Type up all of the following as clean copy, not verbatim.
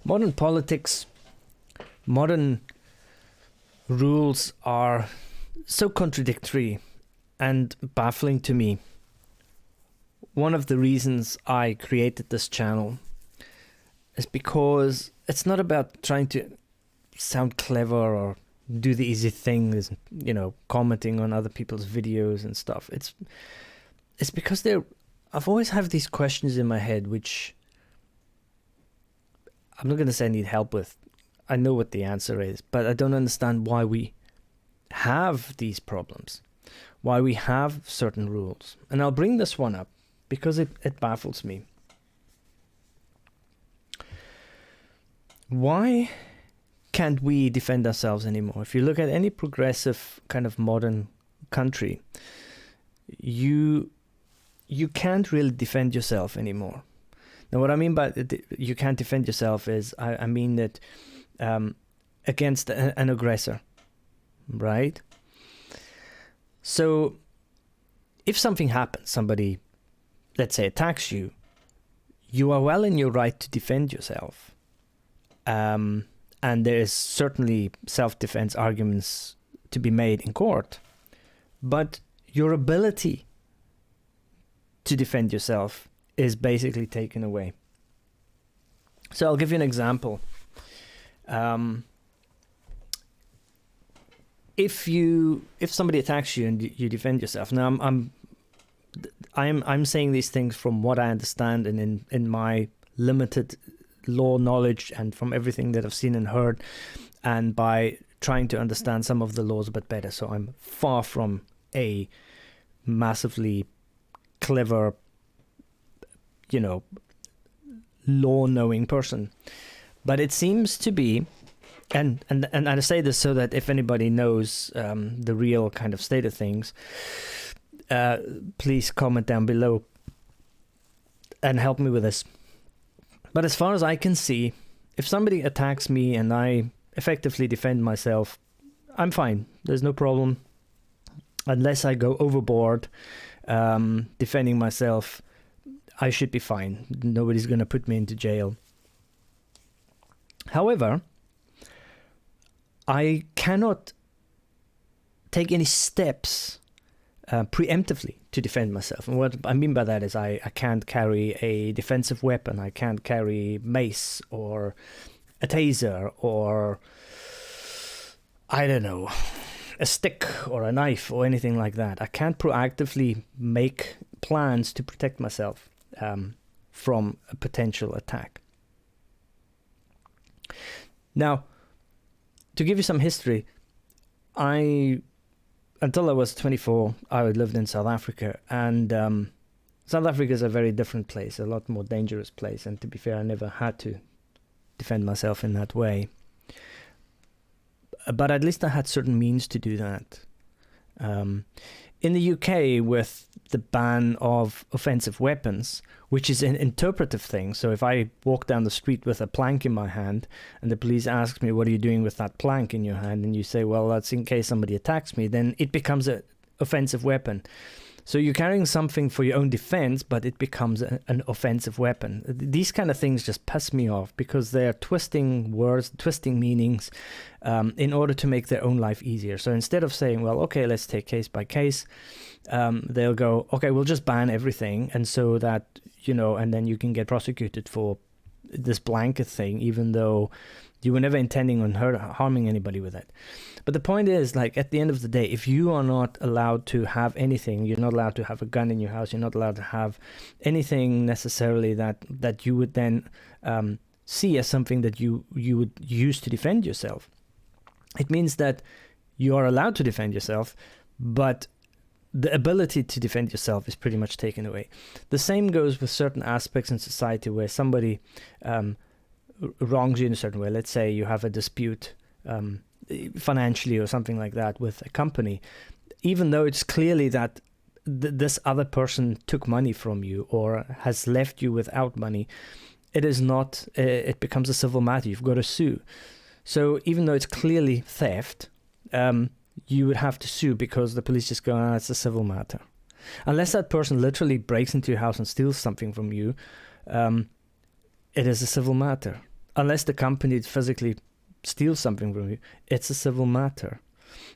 Modern politics, modern rules are so contradictory and baffling to me. One of the reasons I created this channel is because it's not about trying to sound clever or do the easy things, commenting on other people's videos and stuff. It's because I've always have these questions in my head, which I'm not going to say I need help with. I know what the answer is, but I don't understand why we have these problems, why we have certain rules. And I'll bring this one up because it baffles me. Why can't we defend ourselves anymore? If you look at any progressive kind of modern country, you can't really defend yourself anymore. Now, what I mean by you can't defend yourself is, I mean that against an aggressor, right? So if something happens, somebody, let's say, attacks you, you are well in your right to defend yourself. And there is certainly self-defense arguments to be made in court. But your ability to defend yourself is basically taken away. So I'll give you an example. If somebody attacks you and you defend yourself, now I'm saying these things from what I understand and in my limited law knowledge and from everything that I've seen and heard, and by trying to understand some of the laws a bit better. So I'm far from a massively clever, law-knowing person. But it seems to be, and I say this so that if anybody knows the real kind of state of things, please comment down below and help me with this. But as far as I can see, if somebody attacks me and I effectively defend myself, I'm fine. There's no problem. Unless I go overboard defending myself, I should be fine. Nobody's going to put me into jail. However, I cannot take any steps preemptively to defend myself. And what I mean by that is I can't carry a defensive weapon. I can't carry mace or a taser or, I don't know, a stick or a knife or anything like that. I can't proactively make plans to protect myself from a potential attack. Now, to give you some history, until I was 24, I lived in South Africa, and South Africa is a very different place, a lot more dangerous place, and to be fair, I never had to defend myself in that way. But at least I had certain means to do that. In the UK, with the ban of offensive weapons, which is an interpretive thing, so if I walk down the street with a plank in my hand and the police ask me, what are you doing with that plank in your hand? And you say, well, that's in case somebody attacks me, then it becomes an offensive weapon. So you're carrying something for your own defense, but it becomes an offensive weapon. These kind of things just piss me off because they're twisting words, twisting meanings in order to make their own life easier. So instead of saying, well, okay, let's take case by case, they'll go, okay, we'll just ban everything. And so that, and then you can get prosecuted for this blanket thing, even though you were never intending on harming anybody with it. But the point is, like, at the end of the day, if you are not allowed to have anything, you're not allowed to have a gun in your house, you're not allowed to have anything necessarily that you would then see as something that you would use to defend yourself. It means that you are allowed to defend yourself, but the ability to defend yourself is pretty much taken away. The same goes with certain aspects in society where somebody wrongs you in a certain way. Let's say you have a dispute financially or something like that with a company. Even though it's clearly that this other person took money from you or has left you without money, it is not, it becomes a civil matter. You've got to sue. So even though it's clearly theft, you would have to sue because the police just go, it's a civil matter. Unless that person literally breaks into your house and steals something from you, it is a civil matter. unless the company physically steals something from you, it's a civil matter.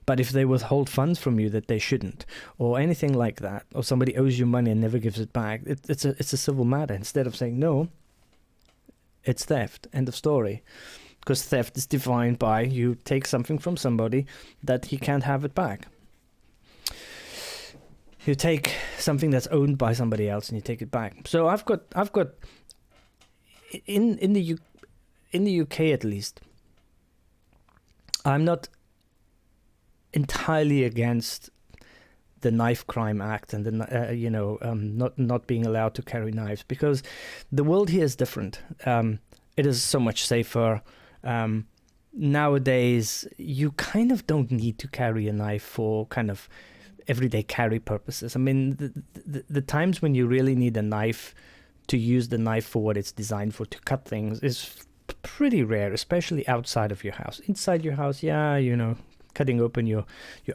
But if they withhold funds from you that they shouldn't, or anything like that, or somebody owes you money and never gives it back, it's a civil matter. Instead of saying no, it's theft. End of story. Because theft is defined by you take something from somebody that he can't have it back. You take something that's owned by somebody else and you take it back. So I've got in the UK at least, I'm not entirely against the Knife Crime Act and the not being allowed to carry knives, because the world here is different. It is so much safer. Nowadays, you kind of don't need to carry a knife for kind of everyday carry purposes. I mean, the times when you really need a knife to use the knife for what it's designed for, to cut things, is pretty rare, especially outside of your house. Inside your house, yeah, cutting open your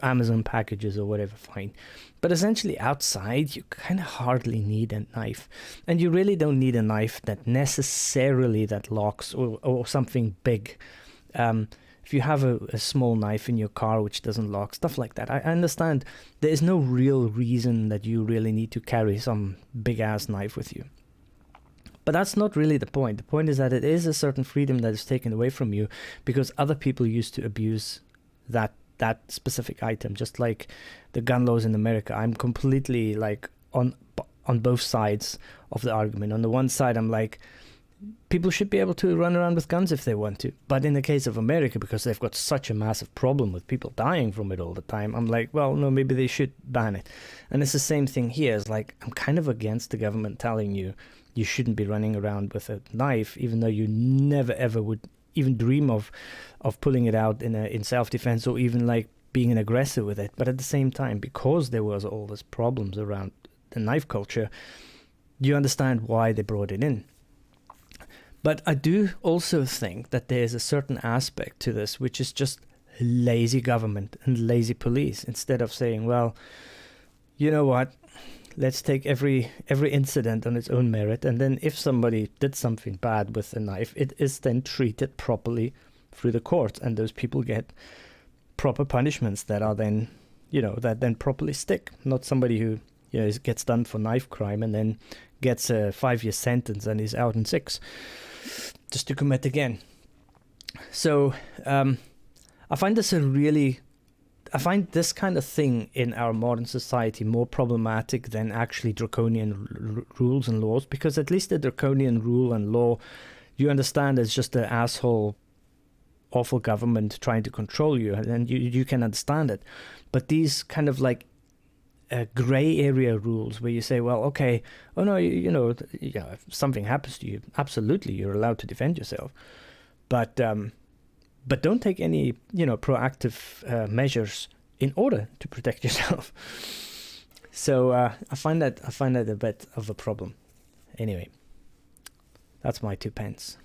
Amazon packages or whatever, fine. But essentially outside, you kind of hardly need a knife. And you really don't need a knife that necessarily that locks or something big. If you have a small knife in your car which doesn't lock, stuff like that, I understand there is no real reason that you really need to carry some big-ass knife with you. But that's not really the point. The point is that it is a certain freedom that is taken away from you because other people used to abuse that specific item, just like the gun laws in America. I'm completely like on both sides of the argument. On the one side, I'm like, people should be able to run around with guns if they want to. But in the case of America, because they've got such a massive problem with people dying from it all the time, I'm like, well, no, maybe they should ban it. And it's the same thing here. It's like, I'm kind of against the government telling you you shouldn't be running around with a knife, even though you never ever would even dream of pulling it out in self-defense or even like being an aggressor with it. But at the same time, because there was all these problems around the knife culture, you understand why they brought it in. But I do also think that there's a certain aspect to this which is just lazy government and lazy police. Instead of saying, well, you know what, let's take every incident on its own merit, and then if somebody did something bad with a knife, it is then treated properly through the courts, and those people get proper punishments that are then, that then properly stick. Not somebody who, gets done for knife crime and then gets a 5-year sentence and is out in 6 just to commit again. So I find this kind of thing in our modern society more problematic than actually draconian rules and laws, because at least the draconian rule and law, you understand, is just an asshole, awful government trying to control you, and you can understand it. But these kind of like gray area rules where you say, well, okay, oh no, if something happens to you, absolutely, you're allowed to defend yourself, but don't take any, proactive measures in order to protect yourself. So I find that a bit of a problem. Anyway, that's my 2 pence.